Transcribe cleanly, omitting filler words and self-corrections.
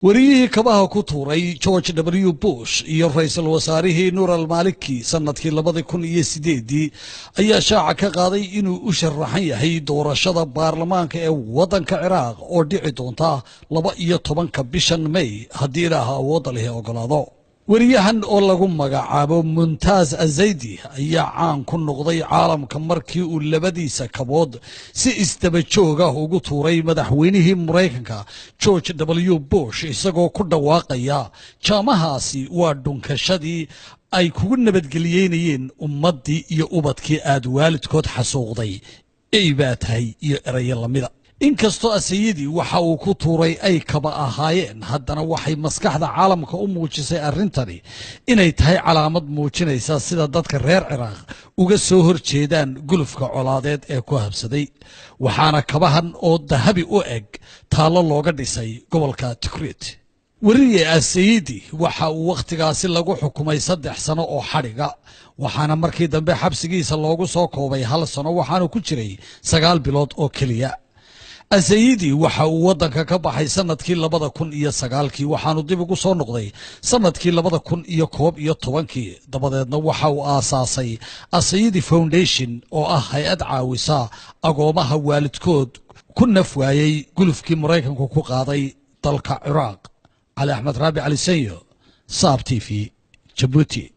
wariyihii kabaha ku tuuray George W. Bush iyo ra'iisul wasaarihii Nur al-Maliki sanadkii 2008 ayaa shaaca ka qaaday inuu u sharaxan yahay doorashada baarlamaanka ee wadanka Ciraaq oo dhici doonta 12 bishan May haddii Ilaahay awood leh ogolaado. wariyahan oo lagu magacaabo Muntaz Azaydi ayaa caan ku noqday caalamka markii uu labadiisa kabood si isdaba joog ah ugu tuuray madaxweynihii Mareykanka George W. Bush isagoo ku dhawaaqaya jaamahaasi waa dhunkashadii ay kugu nabadgeliyeenayeen ummadii iyo ubadkii aad waalidkood xasuuqday ay baatahay iyo erayo lamida. inkastoo asayidi waxa uu ku tuuray ay kaba ahaayeen haddana waxay maskaxda caalamka u muujisay arrintani inay tahay calaamad muujinaysa sida dadka reer Ciraaq uga soo horjeedaan gulufka colaadeed ee ku habsaday waxaana kabahan oo dahabi u eg taalo looga dhisay gobolka Tikrit. wariye asayidi waxa uu waqtigaasi lagu xukumay 3 sano oo xadhiga waxaana markii dambe xabsigiisa loogu soo koobay 1 sano waxaana ku jiray 9 bilood oo kaliya. Azaydi waxa uu wadanka ka baxay sanadkii 2009 waxaanu dib ugu soo noqday sanadkii 2011 dabadeedna waxa uu aasaasay Azaydi Foundation oo ah hay'ad caawisa agoomaha waalidkood ku nafwaayay gulufkii Mareykanku ku qaaday dalka Ciraaq. Ali Ahmed Rabi Ali Sanyo, Saab TV, Djibouti.